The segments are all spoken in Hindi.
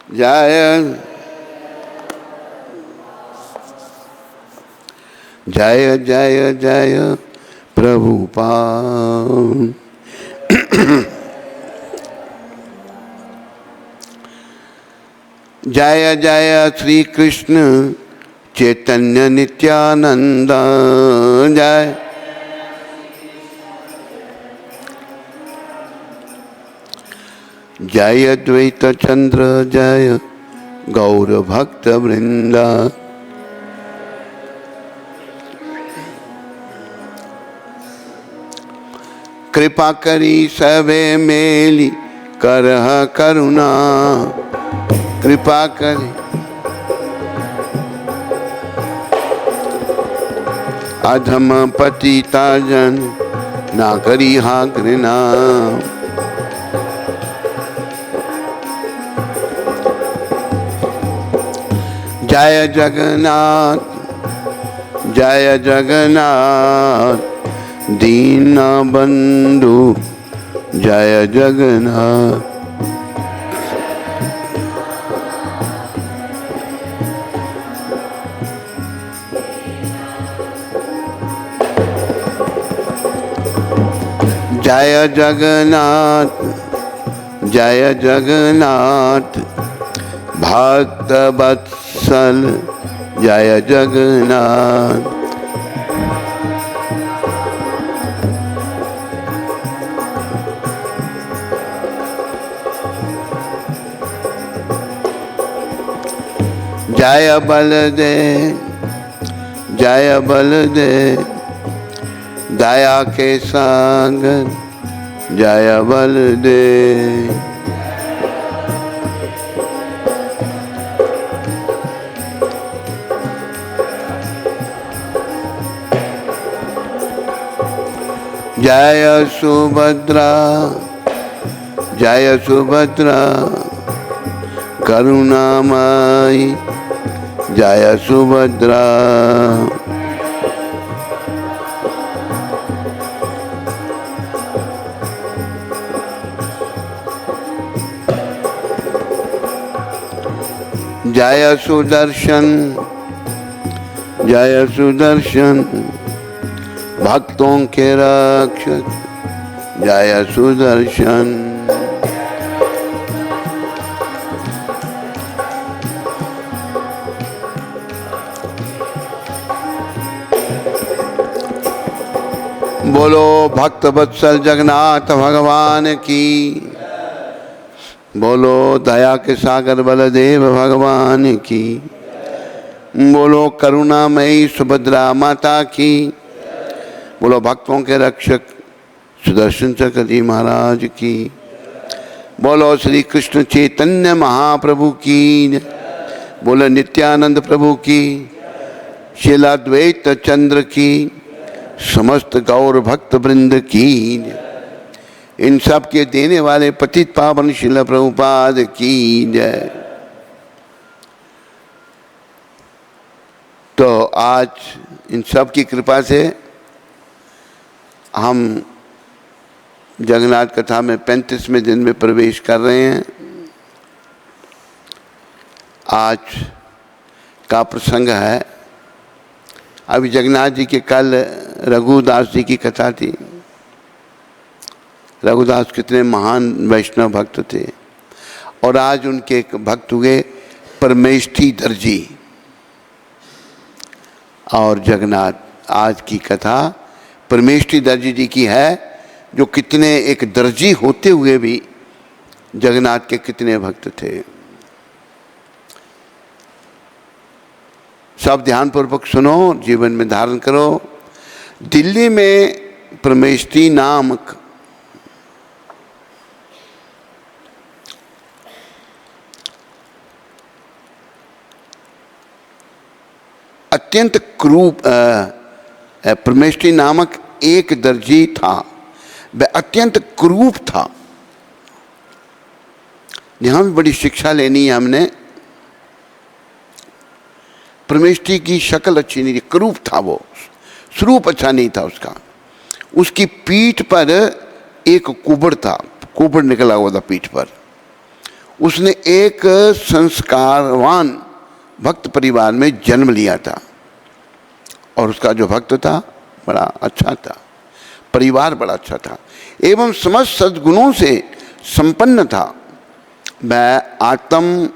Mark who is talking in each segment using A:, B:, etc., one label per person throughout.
A: जय जय जय जय प्रभुपाद। जय जय श्री कृष्ण चैतन्य नित्यानंद। जय जय द्वैत चंद्र जय गौर भक्त वृंदा। कृपा करी सबे मेली करह करुणा। कृपा करी अधम पतिता जन ना करी हा घृणा। जय जगन्नाथ जय जगन्नाथ दीन बंधु जय जगन्नाथ। जय जगन्नाथ जय जगन्नाथ भक्त वत्सल जय जगन्नाथ। जय बलदेव जय बलदेव दया के सागर जय बलदेव। जय सुभद्रा जय सुभद्रा करुणामयी जय सुभद्रा। जय सुदर्शन जय सुदर्शन भक्तों के रक्षक जय सुदर्शन। बोलो भक्त वत्सल जगन्नाथ भगवान की। बोलो दया के सागर बलदेव भगवान की। बोलो करुणामयी सुभद्रा माता की। बोलो भक्तों के रक्षक सुदर्शन चक्र जी महाराज की। बोलो श्री कृष्ण चैतन्य महाप्रभु की। बोलो नित्यानंद प्रभु की। शीलाद्वैत चंद्र की। समस्त गौर भक्त वृंद की। इन सब के देने वाले पतित पावन शिला प्रभुपाद की जय। तो आज इन सब की कृपा से हम जगन्नाथ कथा में 35वें दिन में प्रवेश कर रहे हैं। आज का प्रसंग है, अभी जगन्नाथ जी के कल रघुदास जी की कथा थी। रघुदास कितने महान वैष्णव भक्त थे। और आज उनके एक भक्त हुए परमेष्ठी दर्जी। और जगन्नाथ आज की कथा परमेष्ठी दर्जी जी की है, जो कितने एक दर्जी होते हुए भी जगन्नाथ के कितने भक्त थे। सब ध्यानपूर्वक सुनो, जीवन में धारण करो। दिल्ली में परमेष्ठी नामक अत्यंत क्रूप परमेष्ठी नामक एक दर्जी था। वह अत्यंत क्रूप था। यहाँ भी बड़ी शिक्षा लेनी है हमने। परमेष्ठी की शक्ल अच्छी नहीं थी, क्रूप था वो, स्वरूप अच्छा नहीं था उसका। उसकी पीठ पर एक कुबड़ था, कुबड़ निकला हुआ था पीठ पर। उसने एक संस्कारवान भक्त परिवार में जन्म लिया था और उसका जो भक्त था बड़ा अच्छा था, परिवार बड़ा अच्छा था एवं समस्त सद्गुणों से संपन्न था। वह आत्म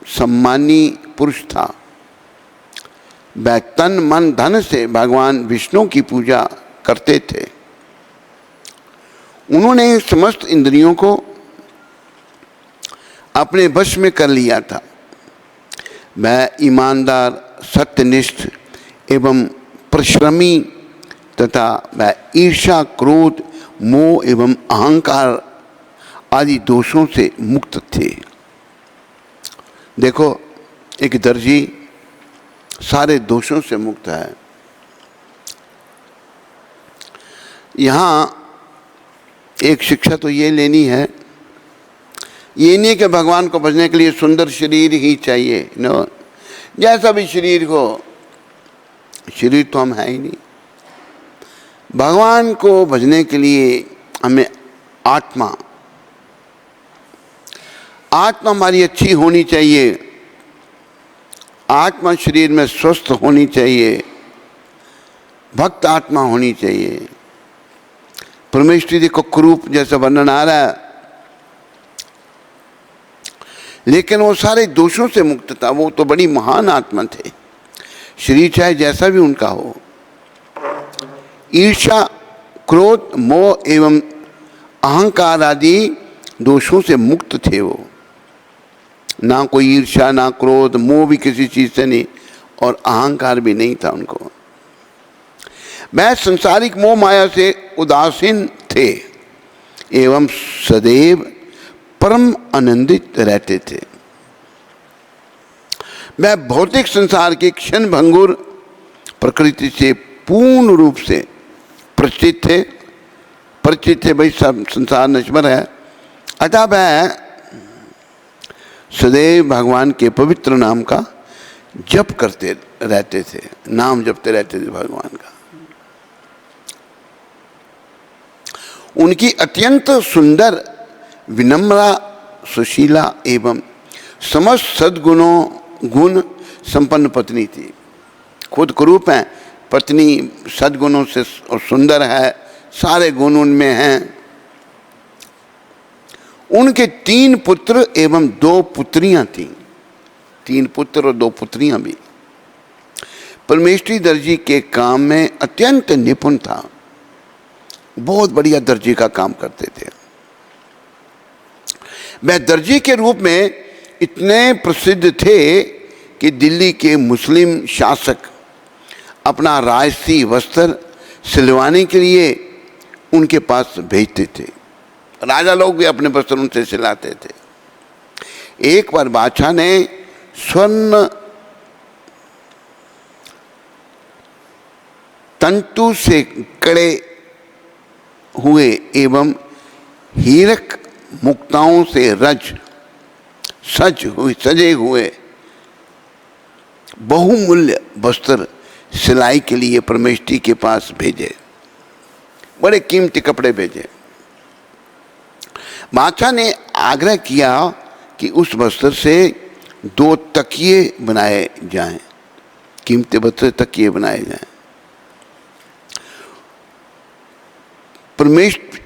A: सम्मानी पुरुष था। वह तन मन धन से भगवान विष्णु की पूजा करते थे। उन्होंने समस्त इंद्रियों को अपने वश में कर लिया था। वह ईमानदार, सत्यनिष्ठ एवं परिश्रमी तथा वह ईर्ष्या, क्रोध, मोह एवं अहंकार आदि दोषों से मुक्त थे। देखो, एक दर्जी सारे दोषों से मुक्त है। यहाँ एक शिक्षा तो ये लेनी है, ये नहीं कि भगवान को भजने के लिए सुंदर शरीर ही चाहिए। नो, जैसा भी शरीर हो, शरीर तो हम है ही नहीं। भगवान को भजने के लिए हमें आत्मा हमारी अच्छी होनी चाहिए, आत्मा शरीर में स्वस्थ होनी चाहिए, भक्त आत्मा होनी चाहिए। परमेश्वरी देखो कुरूप जैसा वर्णन आ रहा है, लेकिन वो सारे दोषों से मुक्त था। वो तो बड़ी महान आत्मा थे। शरीर चाहे जैसा भी उनका हो, ईर्ष्या, क्रोध, मोह एवं अहंकार आदि दोषों से मुक्त थे वो। ना कोई ईर्ष्या, ना क्रोध, मोह भी किसी चीज से नहीं, और अहंकार भी नहीं था उनको। वह संसारिक मोह माया से उदासीन थे एवं सदैव परम आनंदित रहते थे। वह भौतिक संसार के क्षण भंगुर प्रकृति से पूर्ण रूप से परिचित थे। भाई सब संसार नश्वर है, अतः वह सदैव भगवान के पवित्र नाम का जप करते रहते थे, नाम जपते रहते थे भगवान का। उनकी अत्यंत सुंदर, विनम्रा, सुशीला एवं समस्त सद्गुणों गुण संपन्न पत्नी थी। खुद कुरूप हैं, पत्नी सद्गुणों से सुंदर है, सारे गुण उनमें हैं। उनके 3 पुत्र एवं 2 पुत्रियां थीं। 3 पुत्र और 2 पुत्रियां भी। परमेश्वरी दर्जी के काम में अत्यंत निपुण था, बहुत बढ़िया दर्जी का काम करते थे। वह दर्जी के रूप में इतने प्रसिद्ध थे कि दिल्ली के मुस्लिम शासक अपना राजसी वस्त्र सिलवाने के लिए उनके पास भेजते थे। राजा लोग भी अपने वस्त्र उनसे सिलाते थे। एक बार बादशाह ने स्वर्ण तंतु से कड़े हुए एवं हीरक मुक्ताओं से सजे हुए बहुमूल्य वस्त्र सिलाई के लिए परमेष्ठी के पास भेजे। बड़े कीमती कपड़े भेजे। बादशाह ने आग्रह किया कि उस वस्त्र से 2 तकिए बनाए जाएं, कीमती वस्त्र तकिए बनाए जाएं।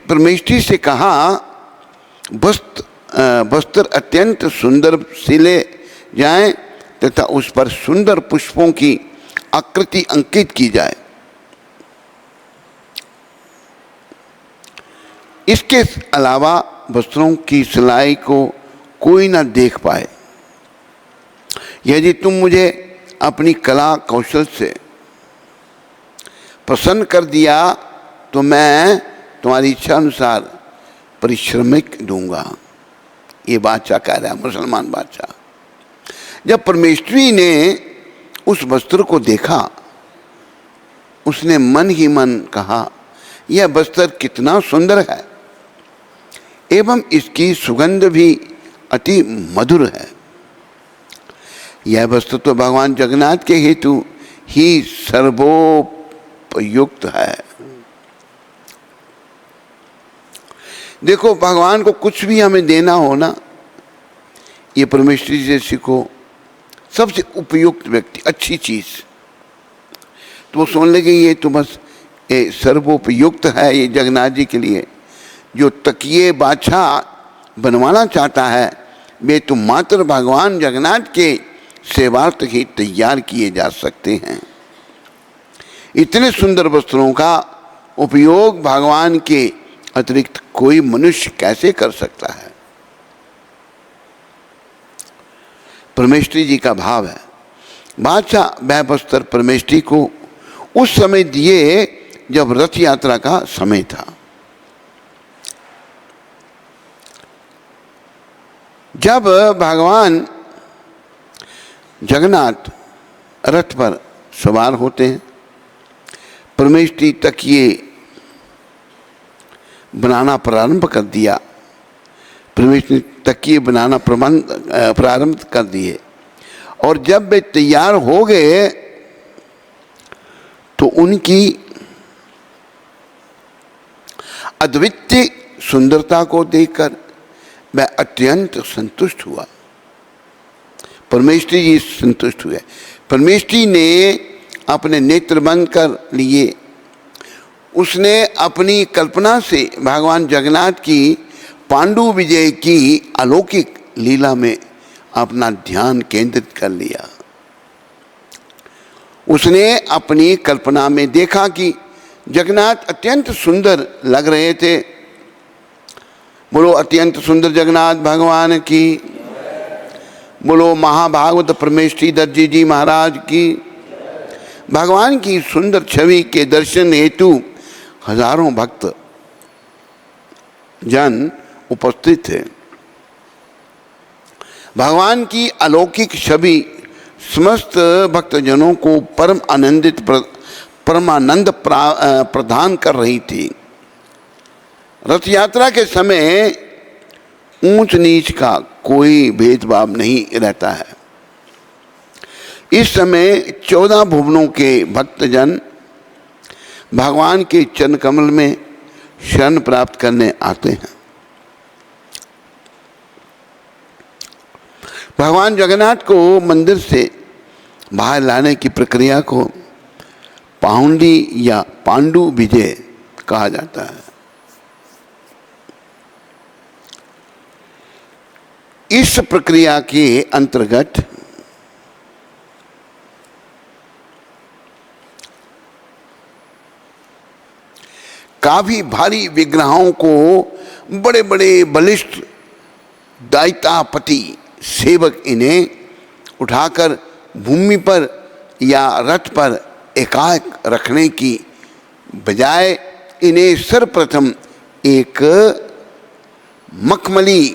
A: परमेष्ठी से कहा, वस्त्र अत्यंत सुंदर सिले जाएं तथा उस पर सुंदर पुष्पों की आकृति अंकित की जाए। इसके अलावा वस्त्रों की सिलाई को कोई ना देख पाए। यदि तुम मुझे अपनी कला कौशल से प्रसन्न कर दिया तो मैं तुम्हारी इच्छा अनुसार परिश्रमिक दूंगा। ये बादशाह कह रहा है, मुसलमान बादशाह। जब परमेश्वरी ने उस वस्त्र को देखा, उसने मन ही मन कहा, यह वस्त्र कितना सुंदर है एवं इसकी सुगंध भी अति मधुर है। यह वस्त्र तो भगवान जगन्नाथ के हेतु ही सर्वोपयुक्त है। देखो, भगवान को कुछ भी हमें देना हो ना, ये परमेश्वरी से सीखो। सबसे उपयुक्त व्यक्ति, अच्छी चीज़, तो वो सोचने लगे ये तो बस सर्वोपयुक्त है ये जगन्नाथ जी के लिए। जो तकिए बादशाह बनवाना चाहता है वे तो मात्र भगवान जगन्नाथ के सेवार्थ ही तैयार किए जा सकते हैं। इतने सुंदर वस्त्रों का उपयोग भगवान के अतिरिक्त कोई मनुष्य कैसे कर सकता है। परमेश्वरी जी का भाव है। बादशाह वह वस्त्र परमेश्वरी को उस समय दिए जब रथ यात्रा का समय था। जब भगवान जगन्नाथ रथ पर सवार होते हैं, परमेश्वरी तकिए बनाना प्रारंभ कर दिया। परमेश्वरी तकिए बनाना प्रारंभ कर दिए और जब वे तैयार हो गए तो उनकी अद्वितीय सुंदरता को देखकर वह अत्यंत संतुष्ट हुआ। परमेश्वरी जी संतुष्ट हुए। परमेश्वरी ने अपने नेत्र बंद कर लिए। उसने अपनी कल्पना से भगवान जगन्नाथ की पांडु विजय की अलौकिक लीला में अपना ध्यान केंद्रित कर लिया। उसने अपनी कल्पना में देखा कि जगन्नाथ अत्यंत सुंदर लग रहे थे। बोलो अत्यंत सुंदर जगन्नाथ भगवान की। बोलो महाभागवत परमेश्वरी दर्जी जी महाराज की। भगवान की सुंदर छवि के दर्शन हेतु हजारों भक्त जन उपस्थित थे। भगवान की अलौकिक छवि समस्त भक्तजनों को परमानंद प्रदान कर रही थी। रथ यात्रा के समय ऊंच नीच का कोई भेदभाव नहीं रहता है। इस समय 14 भुवनों के भक्तजन भगवान के चरण कमल में शरण प्राप्त करने आते हैं। भगवान जगन्नाथ को मंदिर से बाहर लाने की प्रक्रिया को पाउंडी या पांडु विजय कहा जाता है। इस प्रक्रिया के अंतर्गत काफी भारी विग्रहों को बड़े बड़े बलिष्ठ दैत्यापति सेवक इन्हें उठाकर भूमि पर या रथ पर एकाएक रखने की बजाय इन्हें सर्वप्रथम एक मखमली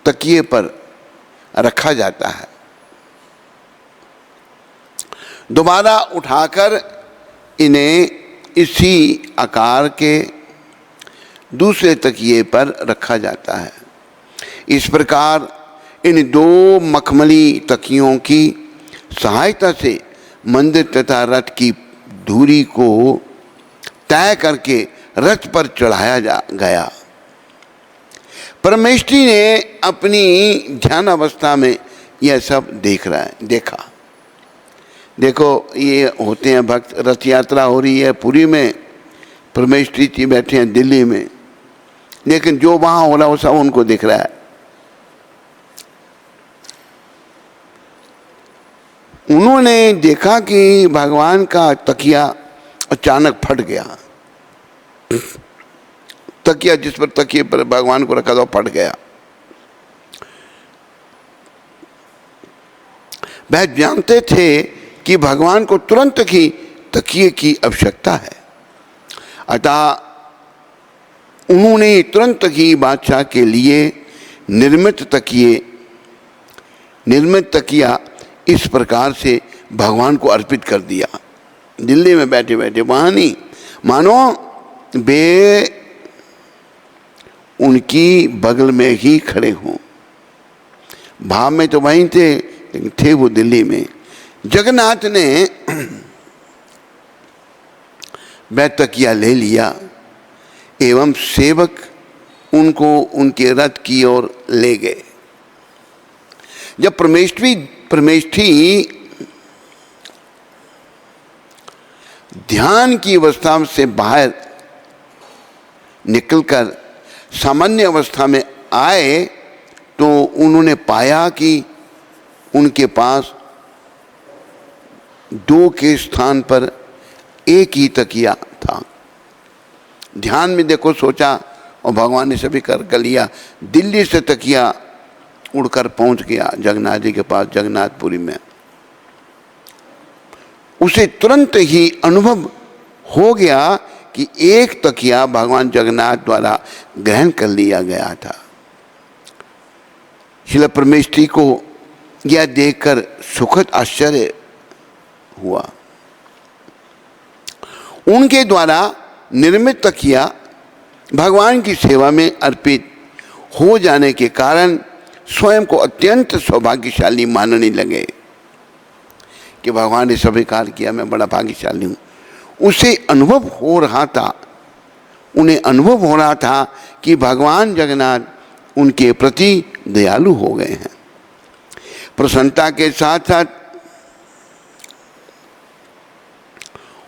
A: तकिए पर रखा जाता है। दोबारा उठाकर इन्हें इसी आकार के दूसरे तकिए पर रखा जाता है। इस प्रकार इन 2 मखमली तकियों की सहायता से मंदिर तथा रथ की दूरी को तय करके रथ पर चढ़ाया गया। परमेश्वरी ने अपनी ध्यान अवस्था में यह सब देखा। देखो ये होते हैं भक्त, रथ यात्रा हो रही है पुरी में, परमेश्वरी जी बैठे हैं दिल्ली में, लेकिन जो वहाँ हो रहा है वो सब उनको दिख रहा है। उन्होंने देखा कि भगवान का तकिया अचानक फट गया। तकिया जिस पर तकिए पर भगवान को रखा था फट गया। वह जानते थे कि भगवान को तुरंत ही तकिए की आवश्यकता है, अतः उन्होंने तुरंत ही बादशाह के लिए निर्मित तकिया इस प्रकार से भगवान को अर्पित कर दिया। दिल्ली में बैठे बैठे, वहाँ नहीं, मानो वे उनकी बगल में ही खड़े हों। भाव में तो वहीं थे, लेकिन थे वो दिल्ली में। जगन्नाथ ने वह तकिया ले लिया एवं सेवक उनको उनके रथ की ओर ले गए। जब परमेष्ठी ध्यान की अवस्था से बाहर निकलकर सामान्य अवस्था में आए तो उन्होंने पाया कि उनके पास 2 के स्थान पर एक ही तकिया था। ध्यान में देखो सोचा और भगवान ने सभी कर लिया। दिल्ली से तकिया उड़कर पहुंच गया जगन्नाथ जी के पास, जगन्नाथपुरी में। उसे तुरंत ही अनुभव हो गया कि एक तकिया भगवान जगन्नाथ द्वारा ग्रहण कर लिया गया था। श्रील परमेष्ठी को यह देखकर सुखद आश्चर्य हुआ। उनके द्वारा निर्मित तकिया भगवान की सेवा में अर्पित हो जाने के कारण स्वयं को अत्यंत सौभाग्यशाली मानने लगे कि भगवान ने स्वीकार किया, मैं बड़ा भाग्यशाली हूँ। उसे अनुभव हो रहा था, उन्हें अनुभव हो रहा था कि भगवान जगन्नाथ उनके प्रति दयालु हो गए हैं। प्रसन्नता के साथ साथ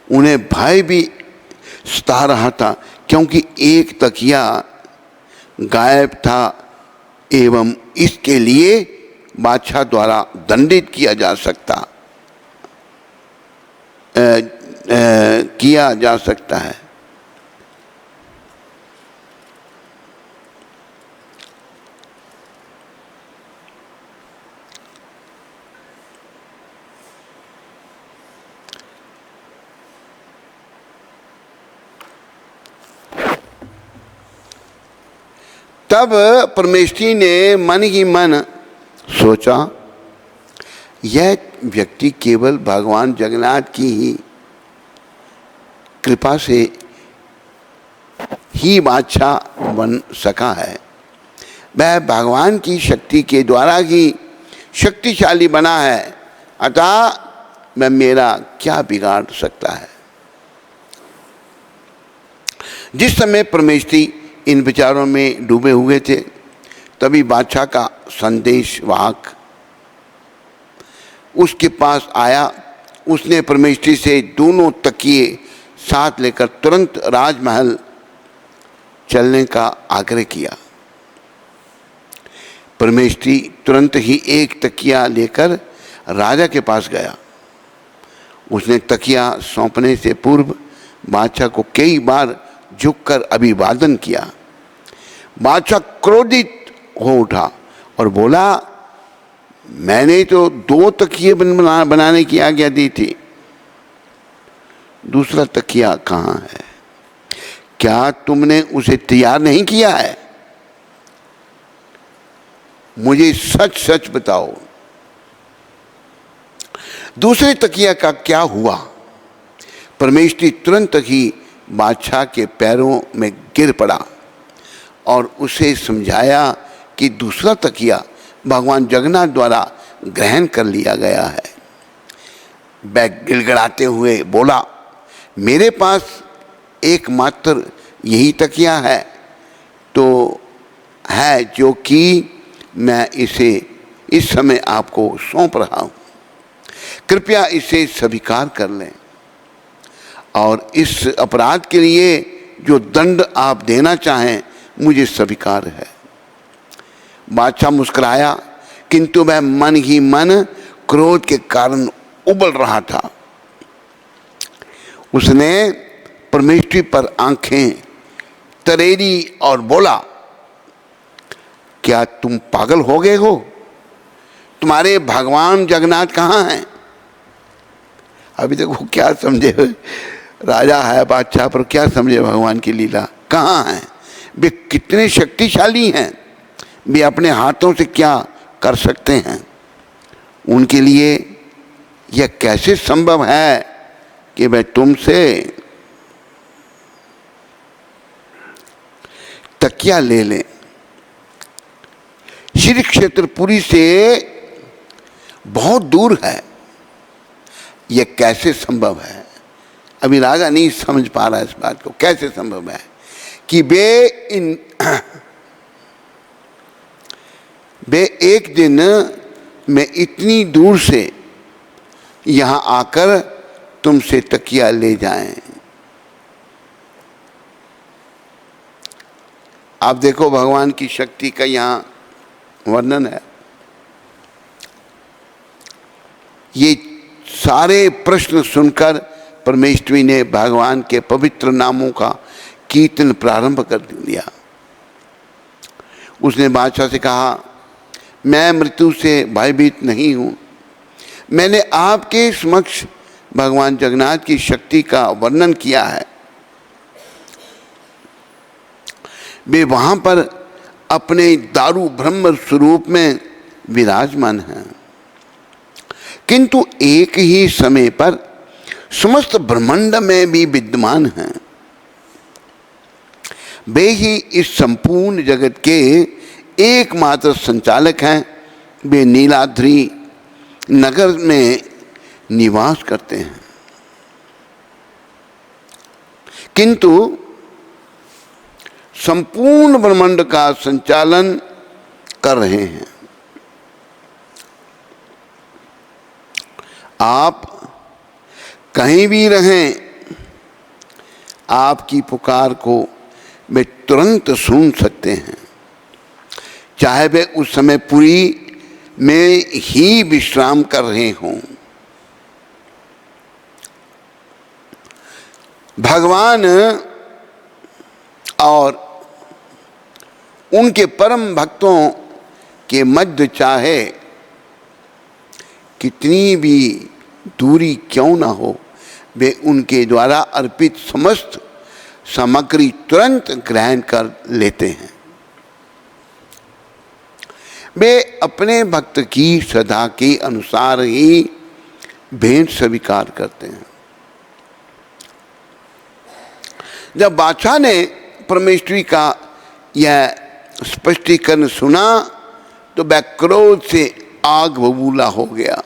A: उन्हें भय भी सता रहा था, क्योंकि एक तकिया गायब था एवं इसके लिए बादशाह द्वारा दंडित किया जा सकता है। तब परमेष्ठी ने मन ही मन सोचा, यह व्यक्ति केवल भगवान जगन्नाथ की ही कृपा से ही बादशाह बन सका है। वह भगवान की शक्ति के द्वारा ही शक्तिशाली बना है, अतः मैं मेरा क्या बिगाड़ सकता है। जिस समय परमेष्ठी इन विचारों में डूबे हुए थे, तभी बादशाह का संदेशवाहक उसके पास आया। उसने परमेष्ठी से दोनों तकिए साथ लेकर तुरंत राजमहल चलने का आग्रह किया। परमेष्ठी तुरंत ही एक तकिया लेकर राजा के पास गया। उसने तकिया सौंपने से पूर्व बादशाह को कई बार झुककर अभिवादन किया। बादशाह क्रोधित हो उठा और बोला, मैंने तो 2 तकिए बनाने की आज्ञा दी थी, दूसरा तकिया कहाँ है? क्या तुमने उसे तैयार नहीं किया है? मुझे सच सच बताओ, दूसरे तकिया का क्या हुआ? परमेष्ठी तुरंत ही बादशाह के पैरों में गिर पड़ा और उसे समझाया कि दूसरा तकिया भगवान जगन्नाथ द्वारा ग्रहण कर लिया गया है। वह गिड़गिड़ाते हुए बोला, मेरे पास एकमात्र यही तकिया है तो है जो कि मैं इसे इस समय आपको सौंप रहा हूँ। कृपया इसे स्वीकार कर लें और इस अपराध के लिए जो दंड आप देना चाहें मुझे स्वीकार है। बादशाह मुस्कुराया, किंतु वह मन ही मन क्रोध के कारण उबल रहा था। उसने परमेष्ठी पर आंखें तरेरी और बोला, क्या तुम पागल हो गए हो? तुम्हारे भगवान जगन्नाथ कहाँ हैं? अभी तक वो क्या समझे, राजा है बादशाह पर क्या समझे भगवान की लीला? कहाँ हैं वे? कितने शक्तिशाली हैं, वे अपने हाथों से क्या कर सकते हैं? उनके लिए यह कैसे संभव है कि वह तुमसे तकिया ले लें? श्री क्षेत्रपुरी से बहुत दूर है, यह कैसे संभव है? अभी राजा नहीं समझ पा रहा इस बात को, कैसे संभव है कि वे एक दिन मैं इतनी दूर से यहाँ आकर तुमसे तकिया ले जाएं। आप देखो भगवान की शक्ति का यहाँ वर्णन है। ये सारे प्रश्न सुनकर परमेश्वरी ने भगवान के पवित्र नामों का कीर्तन प्रारंभ कर दिया। उसने बादशाह से कहा, मैं मृत्यु से भयभीत नहीं हूँ। मैंने आपके समक्ष भगवान जगन्नाथ की शक्ति का वर्णन किया है। वे वहाँ पर अपने दारू ब्रह्म स्वरूप में विराजमान हैं, किंतु एक ही समय पर समस्त ब्रह्मांड में भी विद्यमान हैं। वे ही इस संपूर्ण जगत के एकमात्र संचालक हैं। वे नीलाद्रि नगर में निवास करते हैं, किंतु संपूर्ण ब्रह्मांड का संचालन कर रहे हैं। आप कहीं भी रहें, आपकी पुकार को वे तुरंत सुन सकते हैं, चाहे वे उस समय पुरी में ही विश्राम कर रहे हों। भगवान और उनके परम भक्तों के मध्य चाहे कितनी भी दूरी क्यों ना हो, वे उनके द्वारा अर्पित समस्त सामग्री तुरंत ग्रहण कर लेते हैं। वे अपने भक्त की श्रद्धा के अनुसार ही भेंट स्वीकार करते हैं। जब बादशाह ने परमेश्वरी का यह स्पष्टीकरण सुना तो वह क्रोध से आग बबूला हो गया।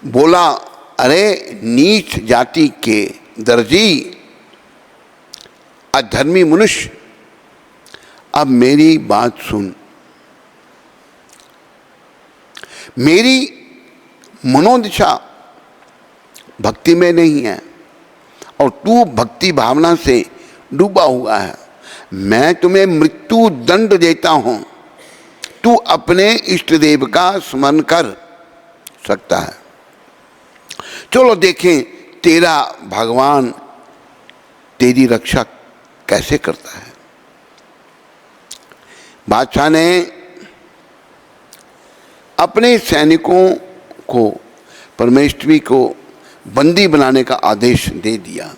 A: बोला, अरे नीच जाति के दर्जी, अधर्मी मनुष्य, अब मेरी बात सुन। मेरी मनोदशा भक्ति में नहीं है और तू भक्ति भावना से डूबा हुआ है। मैं तुम्हें मृत्यु दंड देता हूं। तू अपने इष्ट देव का स्मरण कर सकता है। चलो देखें तेरा भगवान तेरी रक्षा कैसे करता है। बादशाह ने अपने सैनिकों को परमेश्वरी को बंदी बनाने का आदेश दे दिया।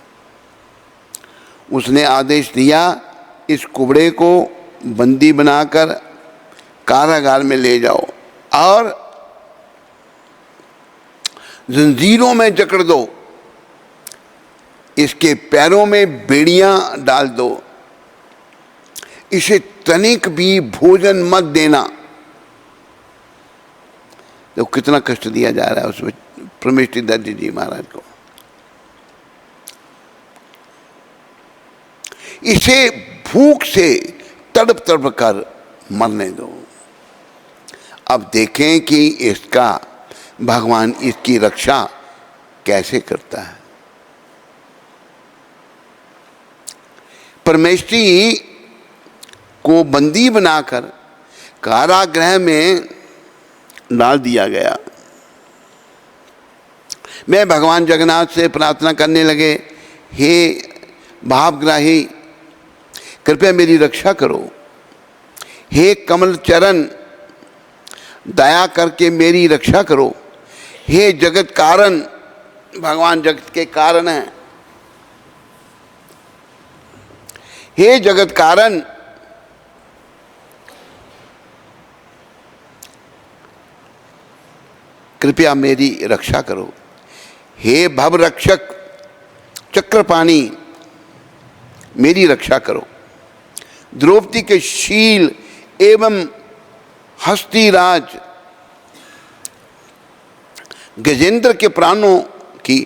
A: उसने आदेश दिया, इस कुबड़े को बंदी बनाकर कारागार में ले जाओ और जंजीरों में जकड़ दो। इसके पैरों में बेड़ियां डाल दो। इसे तनिक भी भोजन मत देना। तो कितना कष्ट दिया जा रहा है उसमें परमेश्वरी दत्त जी महाराज को। इसे भूख से तड़प तड़प कर मरने दो। अब देखें कि इसका भगवान इसकी रक्षा कैसे करता है। परमेश्वरी को बंदी बनाकर कारागृह में डाल दिया गया। मैं भगवान जगन्नाथ से प्रार्थना करने लगे, हे भावग्राही, कृपया मेरी रक्षा करो। हे कमल चरण, दया करके मेरी रक्षा करो। हे जगत कारण, भगवान जगत के कारण हैं। हे जगत कारण, कृपया मेरी रक्षा करो। हे भव रक्षक चक्रपाणी, मेरी रक्षा करो। द्रौपदी के शील एवं हस्तिराज गजेंद्र के प्राणों की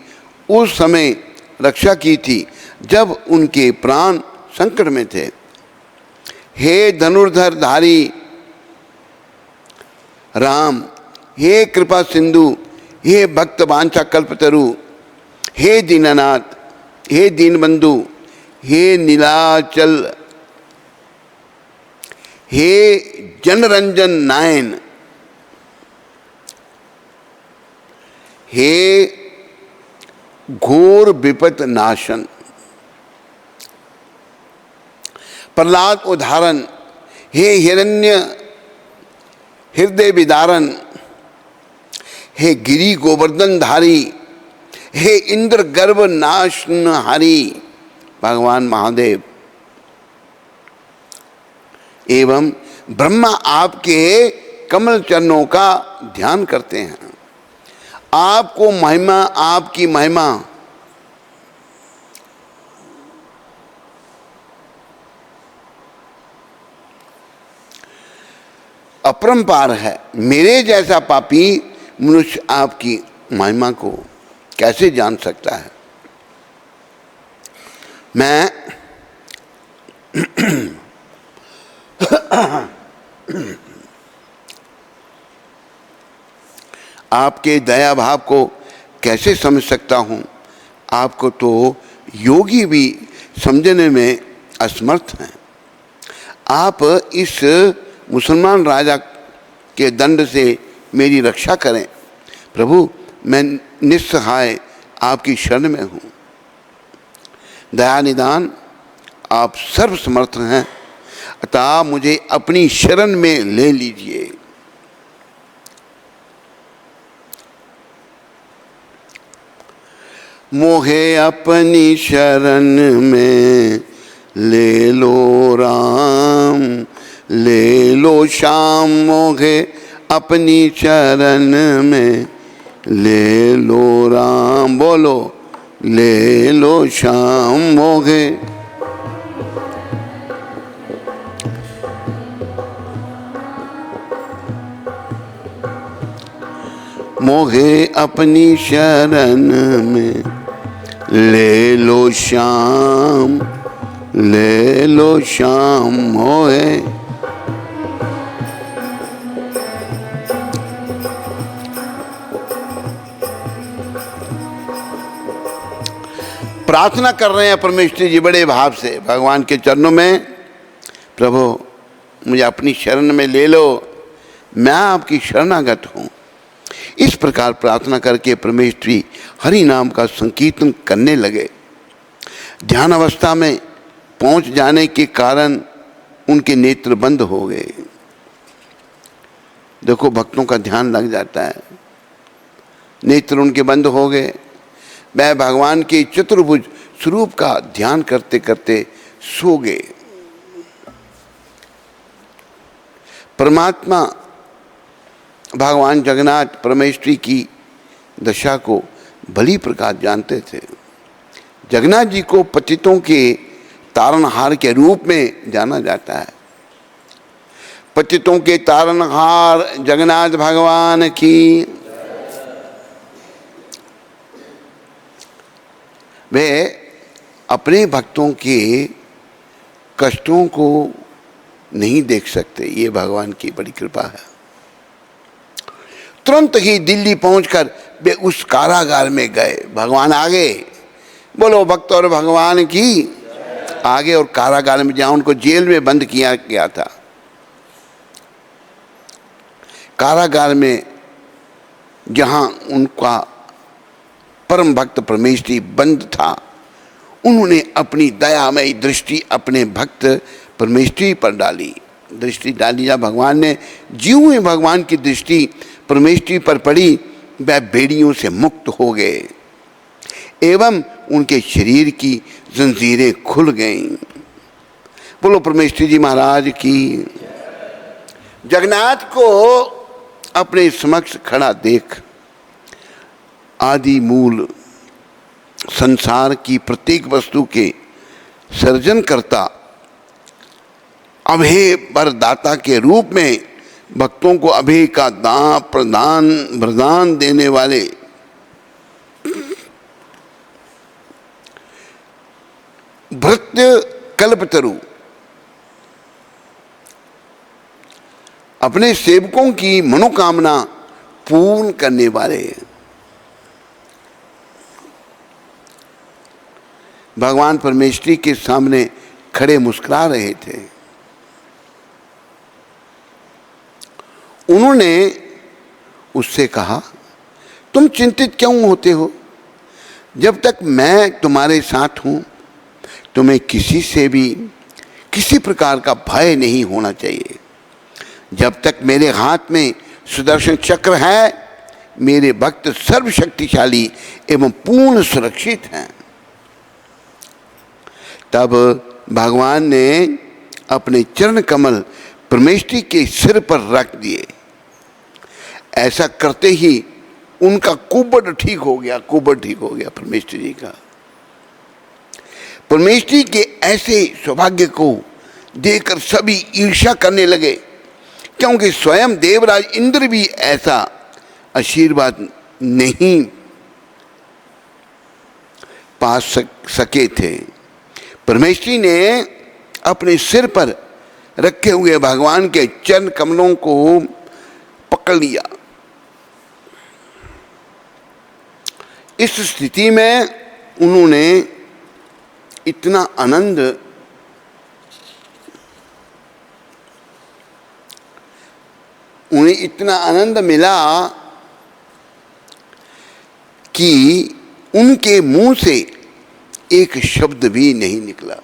A: उस समय रक्षा की थी जब उनके प्राण संकट में थे। हे धनुर्धरधारी राम, हे कृपा सिंधु, हे भक्त वांछा कल्पतरु, हे दीननाथ, हे दीनबंधु, हे नीलाचल, हे जनरंजन नायन, हे घोर विपत नाशन, प्रहलाद उदाहरण, हे हिरण्य हृदय विदारण, हे गिरी गोवर्धन धारी, हे इंद्र गर्भ नाशनहारी भगवान महादेव। एवं ब्रह्मा आपके कमल चरणों का ध्यान करते हैं। आपको महिमा, आपकी महिमा अपरंपार है। मेरे जैसा पापी मनुष्य आपकी महिमा को कैसे जान सकता है। मैं आपके दया भाव को कैसे समझ सकता हूँ। आपको तो योगी भी समझने में असमर्थ हैं। आप इस मुसलमान राजा के दंड से मेरी रक्षा करें। प्रभु, मैं निस्सहाय आपकी शरण में हूँ। दया निदान आप सर्वसमर्थ हैं, अतः मुझे अपनी शरण में ले लीजिए। मोहे अपनी शरण में ले लो राम, ले लो श्याम, मोहे अपनी चरण में ले लो राम। बोलो, ले लो श्याम मोहे। मोहे अपनी शरण में ले लो श्याम, ले लो श्याम मोहे। प्रार्थना कर रहे हैं परमेश्वर जी बड़े भाव से भगवान के चरणों में। प्रभु, मुझे अपनी शरण में ले लो, मैं आपकी शरणागत हूँ। इस प्रकार प्रार्थना करके परमेश्वरी हरि नाम का संकीर्तन करने लगे। ध्यान अवस्था में पहुँच जाने के कारण उनके नेत्र बंद हो गए। देखो, भक्तों का ध्यान लग जाता है। नेत्र उनके बंद हो गए। वह भगवान के चतुर्भुज स्वरूप का ध्यान करते करते सो गए। परमात्मा भगवान जगन्नाथ परमेश्वरी की दशा को भली प्रकार जानते थे। जगन्नाथ जी को पतितों के तारनहार के रूप में जाना जाता है। पतितों के तारनहार जगन्नाथ भगवान की। वे अपने भक्तों के कष्टों को नहीं देख सकते। ये भगवान की बड़ी कृपा है। तुरंत ही दिल्ली पहुंचकर वे उस कारागार में गए। भगवान आगे, बोलो भक्त और भगवान की आगे। और कारागार में जहां उनको जेल में बंद किया गया था, कारागार में जहां उनका परम भक्त परमेश्वरी बंद था, उन्होंने अपनी दयामयी दृष्टि अपने भक्त परमेश्वरी पर डाली। दृष्टि डाली जब भगवान ने, ज्यों ही भगवान की दृष्टि परमेश्वरी पर पड़ी, वह बेड़ियों से मुक्त हो गए एवं उनके शरीर की जंजीरें खुल गईं। बोलो परमेश्वरी जी महाराज की। जगन्नाथ को अपने समक्ष खड़ा देख आदि मूल संसार की प्रत्येक वस्तु के सर्जन करता, अभय वरदाता के रूप में भक्तों को अभय का दान प्रदान वरदान देने वाले भृत्य कल्पतरु, अपने सेवकों की मनोकामना पूर्ण करने वाले। भगवान परमेश्वरी के सामने खड़े मुस्कुरा रहे थे। उन्होंने उससे कहा, तुम चिंतित क्यों होते हो? जब तक मैं तुम्हारे साथ हूं, तुम्हें किसी से भी किसी प्रकार का भय नहीं होना चाहिए। जब तक मेरे हाथ में सुदर्शन चक्र है, मेरे भक्त सर्वशक्तिशाली एवं पूर्ण सुरक्षित हैं। तब भगवान ने अपने चरण कमल परमेष्ठी के सिर पर रख दिए। ऐसा करते ही उनका कुबड़ ठीक हो गया, कुबड़ ठीक हो गया परमेष्ठी जी का। परमेष्ठी के ऐसे सौभाग्य को देखकर सभी ईर्ष्या करने लगे, क्योंकि स्वयं देवराज इंद्र भी ऐसा आशीर्वाद नहीं पा सके थे। परमेष्ठी ने अपने सिर पर रखे हुए भगवान के चरण कमलों को पकड़ लिया। इस स्थिति में उन्होंने इतना आनंद उन्हें इतना आनंद मिला कि उनके मुंह से एक शब्द भी नहीं निकला।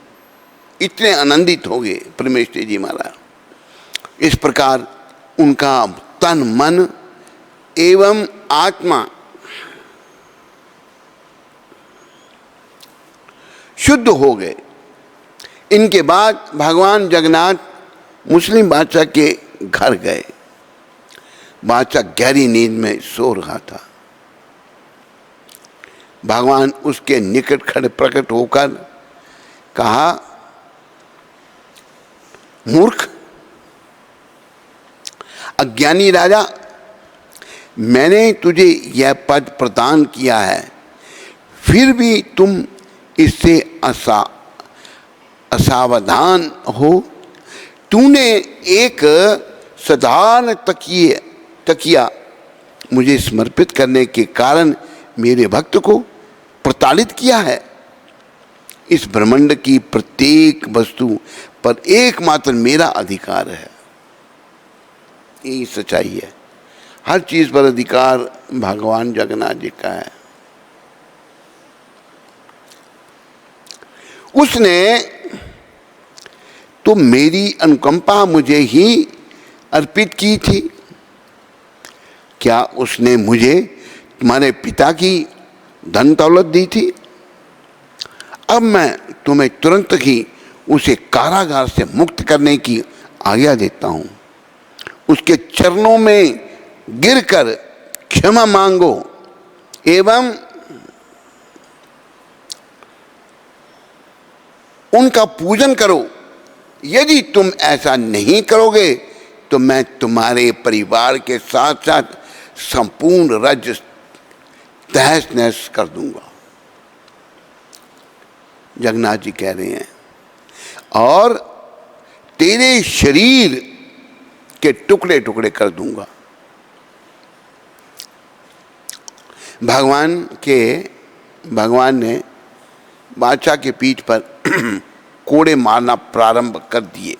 A: इतने आनंदित हो गए परमेश्वर जी महाराज। इस प्रकार उनका तन मन एवं आत्मा शुद्ध हो गए। इनके बाद भगवान जगन्नाथ मुस्लिम बादशाह के घर गए। बादशाह गहरी नींद में सो रहा था। भगवान उसके निकट खड़े प्रकट होकर कहा, मूर्ख अज्ञानी राजा, मैंने तुझे यह पद प्रदान किया है, फिर भी तुम इससे असावधान हो। तूने एक साधारण तकिया मुझे समर्पित करने के कारण मेरे भक्त को प्रताड़ित किया है। इस ब्रह्मांड की प्रत्येक वस्तु पर एकमात्र मेरा अधिकार है। यही सच्चाई है। हर चीज पर अधिकार भगवान जगन्नाथ जी का है। उसने तो मेरी अनुकंपा मुझे ही अर्पित की थी। क्या उसने मुझे तुम्हारे पिता की धन दौलत दी थी? अब मैं तुम्हें तुरंत ही उसे कारागार से मुक्त करने की आज्ञा देता हूं। उसके चरणों में गिरकर क्षमा मांगो एवं उनका पूजन करो। यदि तुम ऐसा नहीं करोगे तो मैं तुम्हारे परिवार के साथ साथ संपूर्ण राज्य तहस नहस कर दूंगा। जगन्नाथ जी कह रहे हैं, और तेरे शरीर के टुकड़े टुकड़े कर दूंगा। भगवान ने बादशाह के पीठ पर कोड़े मारना प्रारंभ कर दिए।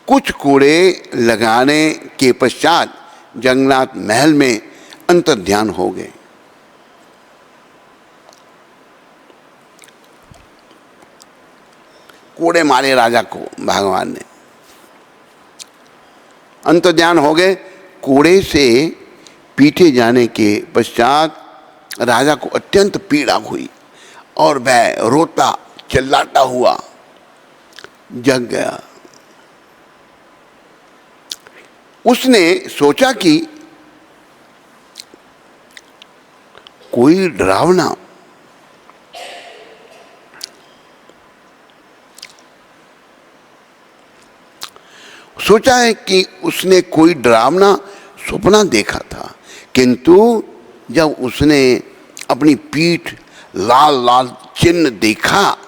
A: कुछ कोड़े लगाने के पश्चात जगन्नाथ महल में अंतर्ध्यान हो गए। कोड़े मारे राजा को भगवान ने, अंतर्ध्यान हो गए। कोड़े से पीटे जाने के पश्चात राजा को अत्यंत पीड़ा हुई और वह रोता चिल्लाता हुआ जग गया। उसने सोचा कि कोई डरावना सोचा है कि उसने कोई डरावना सपना देखा था, किंतु जब उसने अपनी पीठ लाल लाल चिन्ह देखा,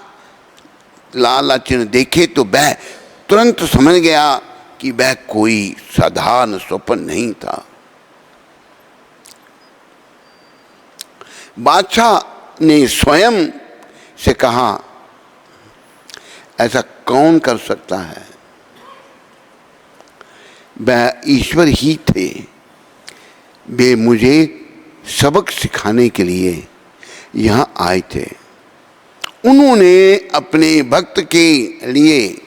A: लाल लाल चिन्ह देखे तो वह तुरंत समझ गया कि वह कोई साधारण स्वप्न नहीं था। बादशाह ने स्वयं से कहा, ऐसा कौन कर सकता है? वह ईश्वर ही थे, वे मुझे सबक सिखाने के लिए यहाँ आए थे। उन्होंने अपने भक्त के लिए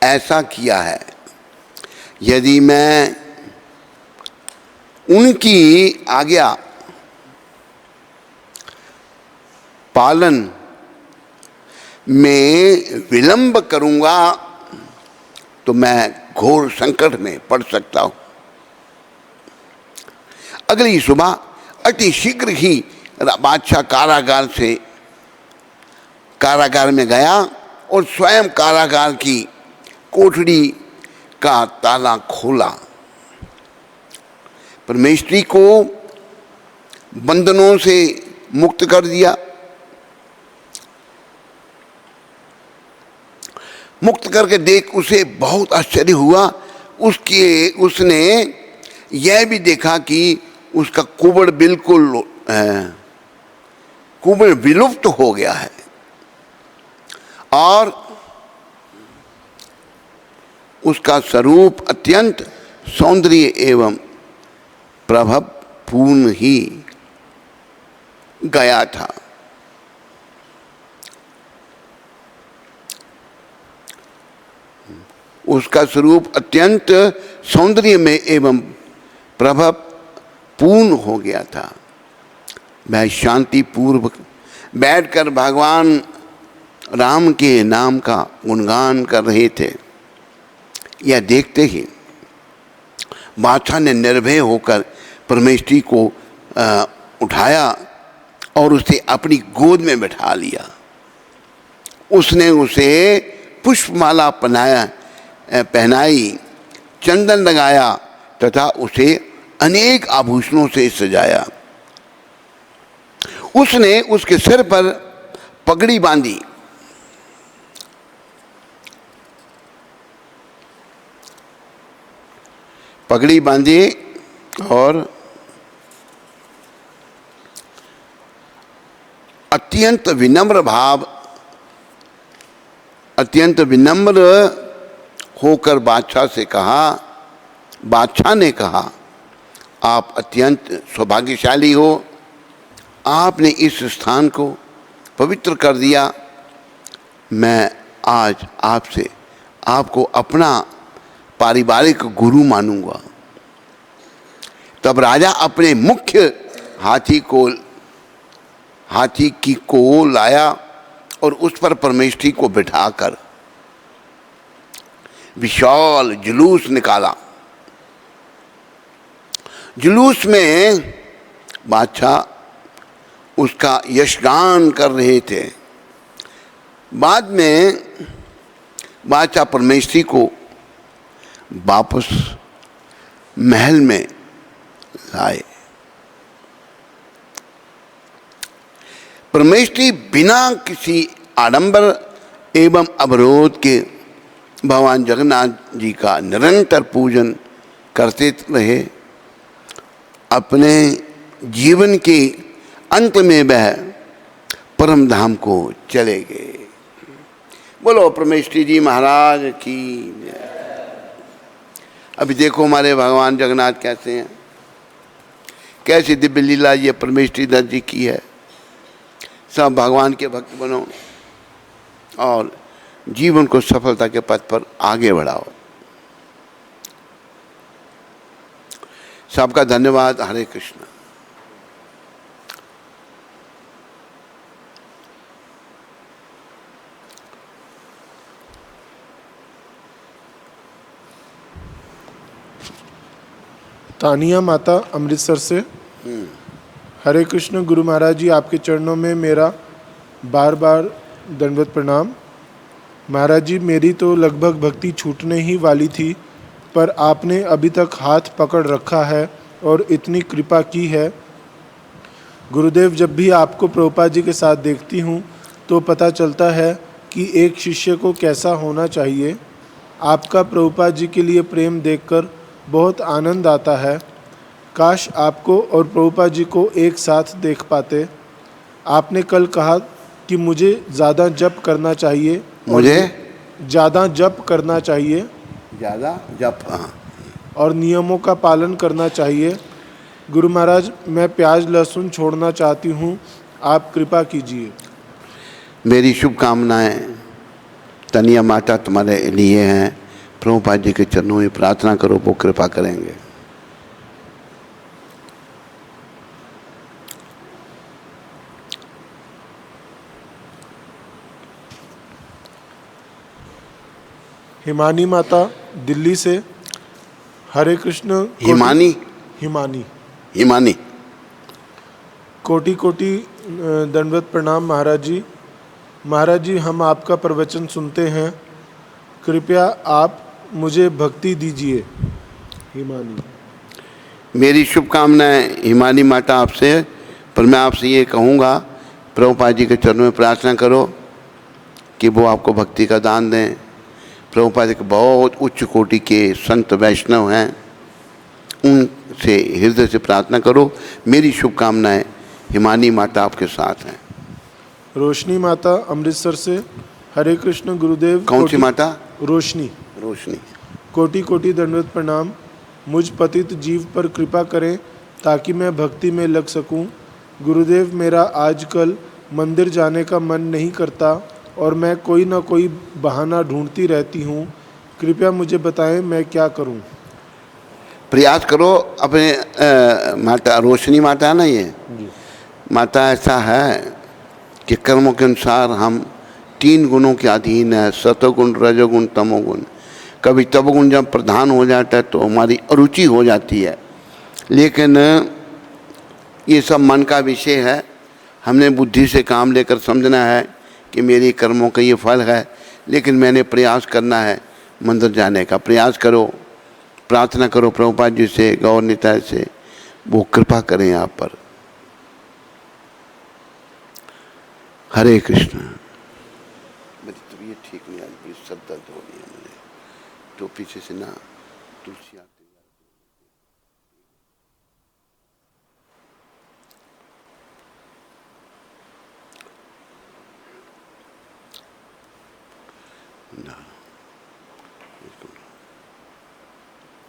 A: ऐसा किया है। यदि मैं उनकी आज्ञा पालन में विलंब करूंगा तो मैं घोर संकट में पड़ सकता हूं। अगली सुबह अति शीघ्र ही बादशाह कारागार में गया और स्वयं कारागार की कोठरी का ताला खोला। परमेश्वरी को बंधनों से मुक्त कर दिया। मुक्त करके देख उसे बहुत आश्चर्य हुआ। उसने यह भी देखा कि उसका कुबड़ विलुप्त हो गया है और उसका स्वरूप अत्यंत सौंदर्य एवं प्रभाव पूर्ण ही गया था। उसका स्वरूप अत्यंत सौंदर्य में एवं प्रभाव पूर्ण हो गया था। वह शांति पूर्वक बैठकर भगवान राम के नाम का गुणगान कर रहे थे। यह देखते ही बादशाह ने निर्भय होकर परमेश्वरी को उठाया और उसे अपनी गोद में बैठा लिया। उसने उसे पुष्पमाला पहनाई, चंदन लगाया तथा उसे अनेक आभूषणों से सजाया। उसने उसके सिर पर पगड़ी बांधी। पगड़ी बांधी और अत्यंत विनम्र होकर बादशाह ने कहा, आप अत्यंत सौभाग्यशाली हो। आपने इस स्थान को पवित्र कर दिया। मैं आज आपको अपना पारिवारिक गुरु मानूंगा। तब राजा अपने मुख्य हाथी को लाया और उस पर परमेश्वरी को बिठाकर विशाल जुलूस निकाला। जुलूस में बादशाह उसका यशगान कर रहे थे। बाद में बादशाह परमेश्वरी को वापस महल में लाए। परमेश्वरी बिना किसी आडंबर एवं अवरोध के भगवान जगन्नाथ जी का निरंतर पूजन करते रहे। अपने जीवन के अंत में वह परम धाम को चले गए। बोलो परमेश्वरी जी महाराज की जय। अभी देखो हमारे भगवान जगन्नाथ कैसे हैं, कैसी दिव्य लीला ये परमेश्वरी दत्त जी की है। सब भगवान के भक्त बनो और जीवन को सफलता के पथ पर आगे बढ़ाओ। सबका धन्यवाद। हरे कृष्ण।
B: तानिया माता अमृतसर से। हरे कृष्ण गुरु महाराज जी, आपके चरणों में मेरा बार बार दंडवत प्रणाम। महाराज जी, मेरी तो लगभग भक्ति छूटने ही वाली थी, पर आपने अभी तक हाथ पकड़ रखा है और इतनी कृपा की है। गुरुदेव, जब भी आपको प्रभुपाद जी के साथ देखती हूँ तो पता चलता है कि एक शिष्य को कैसा होना चाहिए। आपका प्रभुपाद जी के लिए प्रेम देखकर बहुत आनंद आता है। काश आपको और प्रभुपाद जी को एक साथ देख पाते। आपने कल कहा कि मुझे ज़्यादा जप करना चाहिए।
A: मुझे
B: ज़्यादा जप करना चाहिए
A: ज़्यादा जप, हाँ।
B: और नियमों का पालन करना चाहिए। गुरु महाराज, मैं प्याज लहसुन छोड़ना चाहती हूँ, आप कृपा कीजिए।
A: मेरी शुभकामनाएं तनिया माता तुम्हारे लिए हैं। प्रभुपाद जी के चरणों में प्रार्थना करो, वो कृपा करेंगे।
B: हिमानी माता दिल्ली से, हरे कृष्ण।
A: हिमानी
B: हिमानी
A: हिमानी
B: कोटि कोटि दंडवत प्रणाम महाराज जी। महाराज जी, हम आपका प्रवचन सुनते हैं, कृपया आप मुझे भक्ति दीजिए। हिमानी।
A: मेरी शुभकामनाएं हिमानी माता आपसे, पर मैं आपसे ये कहूँगा प्रभुपाद जी के चरणों में प्रार्थना करो कि वो आपको भक्ति का दान दें। प्रभुपाद जी के बहुत उच्च कोटि के संत वैष्णव हैं, उनसे हृदय से प्रार्थना करो। मेरी शुभकामनाएं हिमानी माता आपके साथ हैं।
B: रोशनी माता अमृतसर से, हरे कृष्ण गुरुदेव।
A: कौन सी माता?
B: रोशनी।
A: रोशनी।
B: कोटि कोटि दंडवत प्रणाम। मुझ पतित जीव पर कृपा करें ताकि मैं भक्ति में लग सकूं। गुरुदेव, मेरा आजकल मंदिर जाने का मन नहीं करता और मैं कोई ना कोई बहाना ढूंढती रहती हूँ। कृपया मुझे बताएं मैं क्या करूँ।
A: प्रयास करो अपने माता रोशनी माता है ना, ये माता ऐसा है कि कर्मों के अनुसार हम 3 गुणों के अधीन है, सतोगुण, रजोगुण, तमोगुण। कभी तमोगुण जब प्रधान हो जाता है तो हमारी अरुचि हो जाती है, लेकिन ये सब मन का विषय है। हमने बुद्धि से काम लेकर समझना है कि मेरी कर्मों का ये फल है, लेकिन मैंने प्रयास करना है मंदिर जाने का। प्रयास करो, प्रार्थना करो प्रभुपाद जी से, गौर निताय से, वो कृपा करें आप पर। हरे कृष्ण। मेरी तबीयत ठीक नहीं, आज भी सर दर्द हो रही है मुझे, तो पीछे से ना